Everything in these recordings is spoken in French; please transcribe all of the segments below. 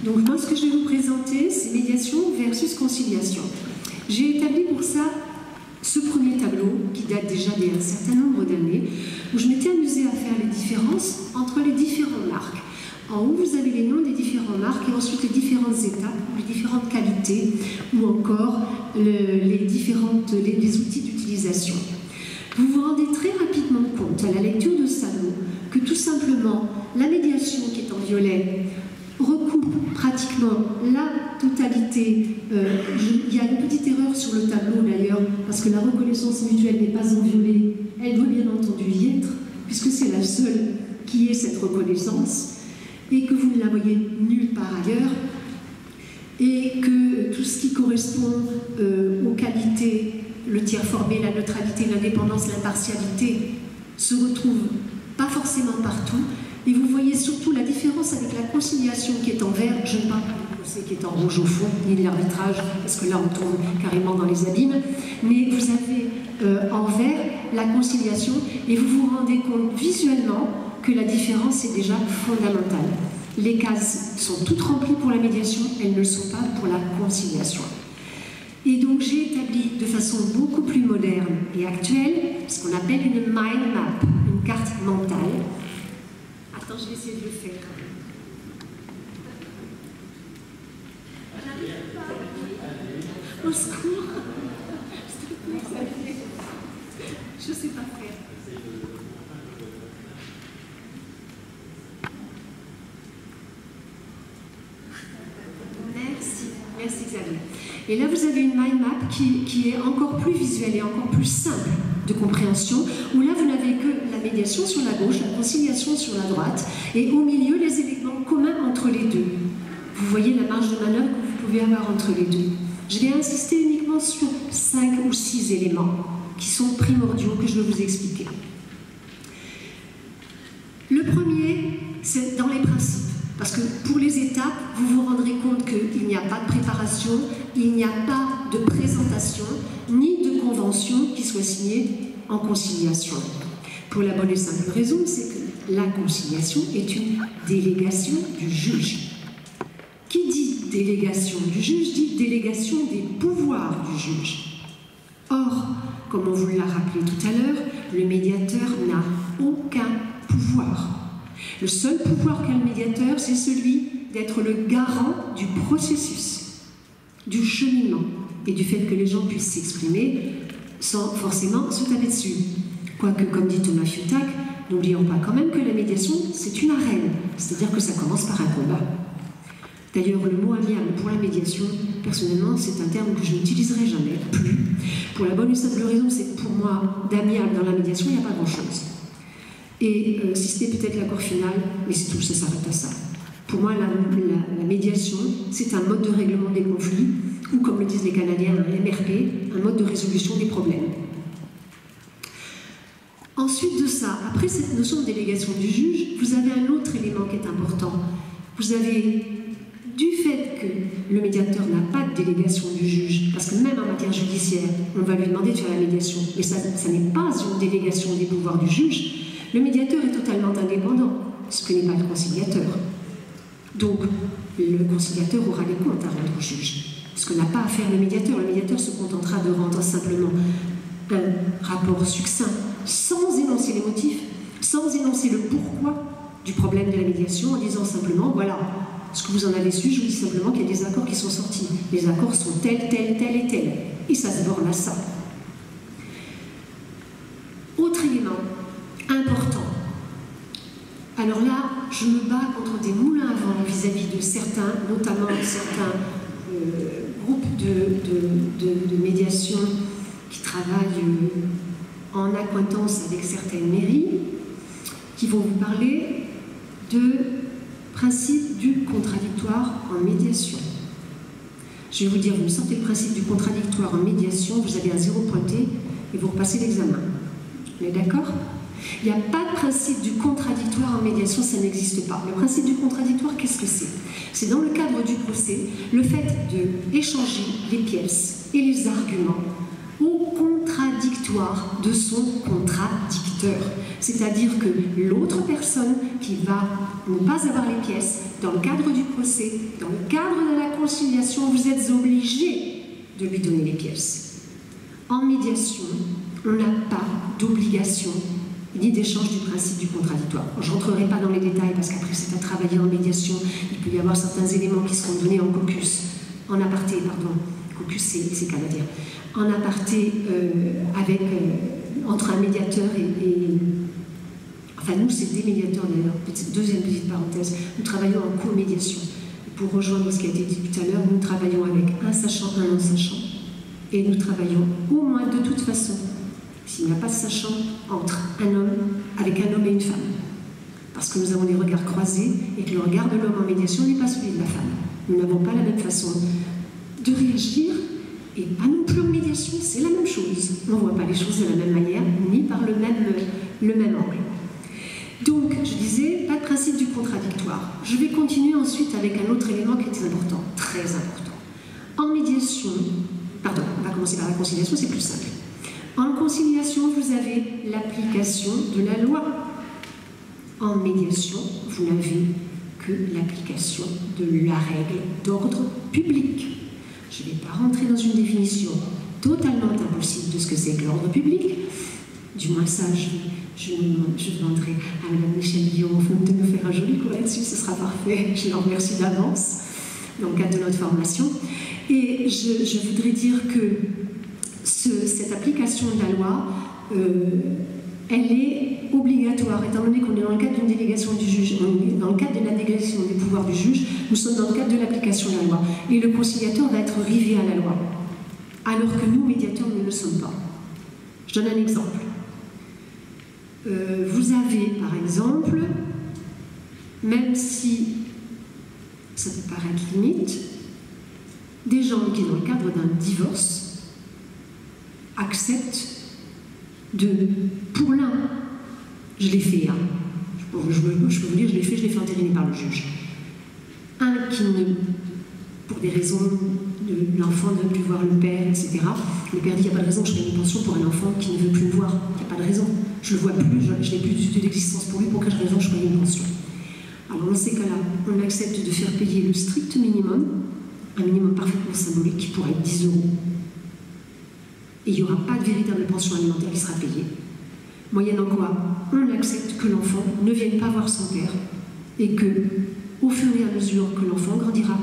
Donc moi, ce que je vais vous présenter, c'est médiation versus conciliation. J'ai établi pour ça ce premier tableau, qui date déjà d'un certain nombre d'années, où je m'étais amusée à faire les différences entre les différentes marques. En haut, vous avez les noms des différentes marques et ensuite les différentes étapes, les différentes qualités ou encore les outils d'utilisation. Vous vous rendez très rapidement compte à la lecture de ce tableau que tout simplement la médiation qui est en violet recoupe pratiquement la totalité. Il y a une petite erreur sur le tableau d'ailleurs, parce que la reconnaissance mutuelle n'est pas en violet. Elle doit bien entendu y être, puisque c'est la seule qui ait cette reconnaissance, et que vous ne la voyez nulle part ailleurs, et que tout ce qui correspond aux qualités, le tiers formé, la neutralité, l'indépendance, l'impartialité, se retrouve pas forcément partout. Et vous voyez surtout la différence avec la conciliation qui est en vert. Je ne parle pas du procès qui est en rouge au fond, ni de l'arbitrage, parce que là on tombe carrément dans les abîmes. Mais vous avez en vert la conciliation et vous vous rendez compte visuellement que la différence est déjà fondamentale. Les cases sont toutes remplies pour la médiation, elles ne le sont pas pour la conciliation. Et donc j'ai établi de façon beaucoup plus moderne et actuelle ce qu'on appelle une mind map, une carte mentale. Attends, je vais essayer de le faire. Au secours! Je ne sais pas faire. Merci Xavier. Et là, vous avez une mind map qui est encore plus visuelle et encore plus simple de compréhension, où là, vous n'avez que la médiation sur la gauche, la conciliation sur la droite, et au milieu, les éléments communs entre les deux. Vous voyez la marge de manœuvre que vous pouvez avoir entre les deux. Je vais insister uniquement sur 5 ou 6 éléments qui sont primordiaux, que je vais vous expliquer. Le premier, c'est dans les principes. Parce que pour les étapes, vous vous rendrez compte qu'il n'y a pas de préparation, il n'y a pas de présentation, ni de convention qui soit signée en conciliation. Pour la bonne et simple raison, c'est que la conciliation est une délégation du juge. Qui dit délégation du juge dit délégation des pouvoirs du juge. Or, comme on vous l'a rappelé tout à l'heure, le médiateur n'a aucun pouvoir. Le seul pouvoir qu'a le médiateur, c'est celui d'être le garant du processus, du cheminement et du fait que les gens puissent s'exprimer sans forcément se taper dessus. Quoique, comme dit Thomas Fiutak, n'oublions pas quand même que la médiation, c'est une arène, c'est-à-dire que ça commence par un combat. D'ailleurs, le mot amiable pour la médiation, personnellement, c'est un terme que je n'utiliserai jamais, plus. Pour la bonne et simple raison, c'est que pour moi, d'amiable dans la médiation, il n'y a pas grand-chose. Et si c'était peut-être l'accord final, mais c'est tout, ça s'arrête à ça. Pour moi, la médiation, c'est un mode de règlement des conflits, ou comme le disent les Canadiens, un MRP, un mode de résolution des problèmes. Ensuite de ça, après cette notion de délégation du juge, vous avez un autre élément qui est important. Vous avez, du fait que le médiateur n'a pas de délégation du juge, parce que même en matière judiciaire, on va lui demander de faire la médiation, mais ça n'est pas une délégation des pouvoirs du juge. Le médiateur est totalement indépendant, ce que n'est pas le conciliateur. Donc, le conciliateur aura des comptes à rendre au juge. Ce que n'a pas à faire le médiateur se contentera de rendre simplement un rapport succinct, sans énoncer les motifs, sans énoncer le pourquoi du problème de la médiation, en disant simplement, voilà, ce que vous en avez su, je vous dis simplement qu'il y a des accords qui sont sortis. Les accords sont tels, tels, tels et tels. Et ça se borne à ça. Autre élément important. Alors là, je me bats contre des moulins à vent vis-à-vis de certains, notamment certains groupes de médiation qui travaillent en accointance avec certaines mairies, qui vont vous parler de principe du contradictoire en médiation. Je vais vous dire, vous sortez le principe du contradictoire en médiation, vous avez un 0 pointé et vous repassez l'examen. Vous êtes d'accord ? Il n'y a pas de principe du contradictoire en médiation, ça n'existe pas. Le principe du contradictoire, qu'est-ce que c'est? C'est dans le cadre du procès, le fait d'échanger les pièces et les arguments au contradictoire de son contradicteur. C'est-à-dire que l'autre personne qui va ne pas avoir les pièces, dans le cadre du procès, dans le cadre de la conciliation, vous êtes obligé de lui donner les pièces. En médiation, on n'a pas d'obligation ni d'échange du principe du contradictoire. Je ne rentrerai pas dans les détails parce qu'après c'est à travailler en médiation, il peut y avoir certains éléments qui seront donnés en caucus, en aparté, pardon, caucus c'est canadien, en aparté entre un médiateur enfin nous c'est des médiateurs d'ailleurs, deuxième petite parenthèse, nous travaillons en co-médiation. Pour rejoindre ce qui a été dit tout à l'heure, nous travaillons avec un sachant, un non-sachant, et nous travaillons au moins de toute façon, s'il n'y a pas de sachant, entre un homme, avec un homme et une femme. Parce que nous avons des regards croisés et que le regard de l'homme en médiation n'est pas celui de la femme. Nous n'avons pas la même façon de réagir et pas non plus en médiation, c'est la même chose. On ne voit pas les choses de la même manière ni par le même angle. Donc, je disais, pas de principe du contradictoire. Je vais continuer ensuite avec un autre élément qui est important, très important. En médiation, pardon, on va commencer par la conciliation, c'est plus simple. En conciliation, vous avez l'application de la loi. En médiation, vous n'avez que l'application de la règle d'ordre public. Je ne vais pas rentrer dans une définition totalement impossible de ce que c'est que l'ordre public. Du moins ça, je demanderai à Mme Michèle Guillaume de nous faire un joli cours là-dessus, ce sera parfait. Je l'en remercie d'avance dans le cadre de notre formation. Et je voudrais dire que cette application de la loi, elle est obligatoire, étant donné qu'on est dans le cadre d'une délégation du juge, dans le cadre de la délégation des pouvoirs du juge, nous sommes dans le cadre de l'application de la loi. Et le conciliateur va être rivé à la loi, alors que nous, médiateurs, nous ne le sommes pas. Je donne un exemple. Vous avez, par exemple, même si ça peut paraître limite, des gens qui, dans le cadre d'un divorce, acceptent pour l'un, je l'ai fait, hein. Je peux vous dire, je l'ai fait entériner par le juge. Un qui pour des raisons de l'enfant ne veut plus voir le père, etc. Le père dit, il n'y a pas de raison que je paye une pension pour un enfant qui ne veut plus me voir. Il n'y a pas de raison. Je ne le vois plus, je n'ai plus du tout d'existence pour lui, pour quelle raison je paye une pension? Alors dans ces cas-là, on accepte de faire payer le strict minimum, un minimum parfaitement symbolique qui pourrait être 10 €. Et il n'y aura pas de véritable pension alimentaire qui sera payée. Moyennant quoi, on accepte que l'enfant ne vienne pas voir son père et que, au fur et à mesure que l'enfant grandira,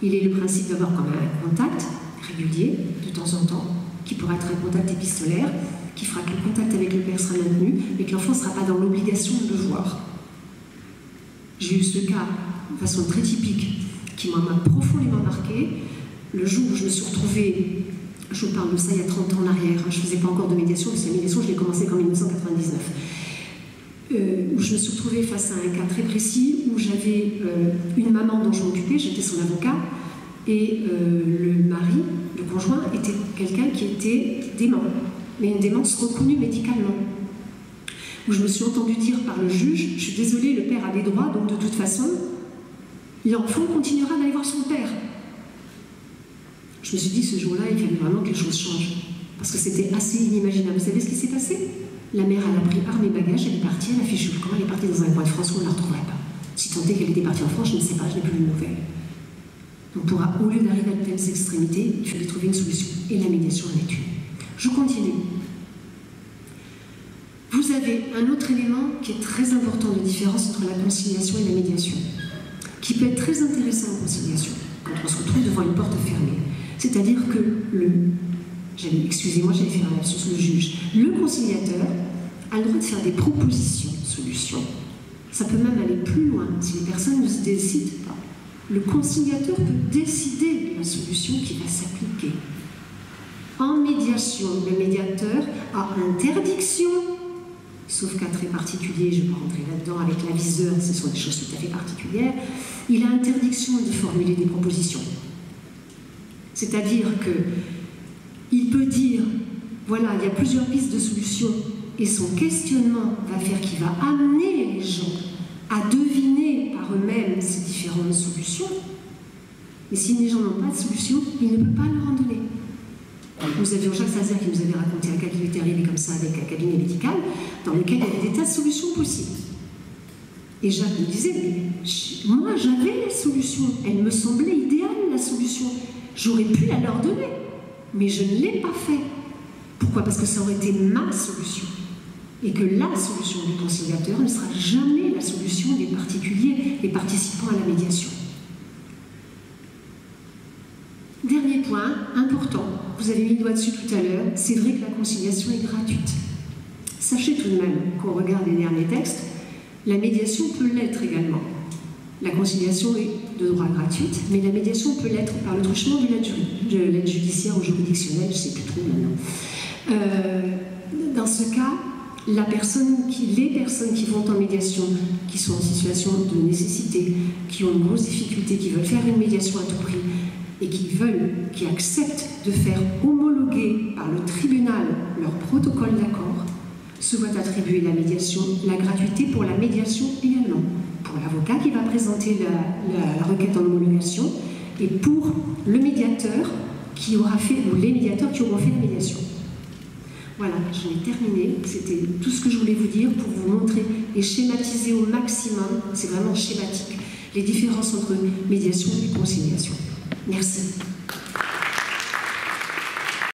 il ait le principe d'avoir quand même un contact régulier, de temps en temps, qui pourra être un contact épistolaire, qui fera que le contact avec le père sera maintenu, mais que l'enfant ne sera pas dans l'obligation de le voir. J'ai eu ce cas, de façon très typique, qui m'a profondément marqué, le jour où je me suis retrouvée, je vous parle de ça il y a 30 ans en arrière, je ne faisais pas encore de médiation, parce que la médiation, je l'ai commencé qu'en 1999. Où je me suis retrouvée face à un cas très précis, où j'avais une maman dont je m'occupais, j'étais son avocat, et le mari, le conjoint, était quelqu'un qui était dément, mais une démence reconnue médicalement. Où je me suis entendue dire par le juge, je suis désolée, le père a des droits, donc de toute façon, l'enfant continuera d'aller voir son père. Je me suis dit, ce jour-là, il fallait vraiment que les choses changent. Parce que c'était assez inimaginable. Vous savez ce qui s'est passé? La mère, elle a pris armes et bagages, elle est partie, elle a fait chou. Comment elle est partie dans un coin de France où on ne la retrouverait pas? Si tant est qu'elle était partie en France, je ne sais pas, je n'ai plus de nouvelles. Donc, au lieu d'arriver à de telles extrémités, il fallait trouver une solution. Et la médiation en est une. Je continue. Vous avez un autre élément qui est très important de différence entre la conciliation et la médiation, qui peut être très intéressant en conciliation, quand on se retrouve devant une porte fermée. C'est-à-dire que excusez-moi, j'allais faire un lapsus, le juge, le conciliateur a le droit de faire des propositions de solutions. Ça peut même aller plus loin si les personnes ne se décident pas. Le conciliateur peut décider de la solution qui va s'appliquer. En médiation, le médiateur a interdiction, sauf cas très particulier, je ne vais pas rentrer là-dedans avec l'aviseur, ce sont des choses tout à fait particulières, il a interdiction de formuler des propositions. C'est-à-dire qu'il peut dire, voilà, il y a plusieurs pistes de solutions, et son questionnement va faire qu'il va amener les gens à deviner par eux-mêmes ces différentes solutions. Mais si les gens n'ont pas de solution, il ne peut pas leur en donner. Nous avions Jacques Sazer qui nous avait raconté un cas qui lui était arrivé comme ça avec un cabinet médical, dans lequel il y avait des tas de solutions possibles. Et Jacques me disait, mais moi j'avais la solution, elle me semblait idéale la solution, j'aurais pu la leur donner, mais je ne l'ai pas fait. Pourquoi? Parce que ça aurait été ma solution. Et que la solution du conciliateur ne sera jamais la solution des particuliers, des participants à la médiation. Dernier point, important, vous avez mis le doigt dessus tout à l'heure, c'est vrai que la conciliation est gratuite. Sachez tout de même, quand on regarde les derniers textes, la médiation peut l'être également. La conciliation est de droit gratuite, mais la médiation peut l'être par le truchement de l'aide judiciaire ou juridictionnelle, je ne sais plus trop maintenant. Dans ce cas, les personnes qui vont en médiation, qui sont en situation de nécessité, qui ont une grosse difficulté, qui veulent faire une médiation à tout prix, et qui acceptent de faire homologuer par le tribunal leur protocole d'accord, se voient attribuer la gratuité pour la médiation également, pour l'avocat qui va présenter la requête en homologation et pour le médiateur qui aura fait, ou les médiateurs qui auront fait la médiation. Voilà, je vais terminer. C'était tout ce que je voulais vous dire pour vous montrer et schématiser au maximum, c'est vraiment schématique, les différences entre médiation et conciliation. Merci.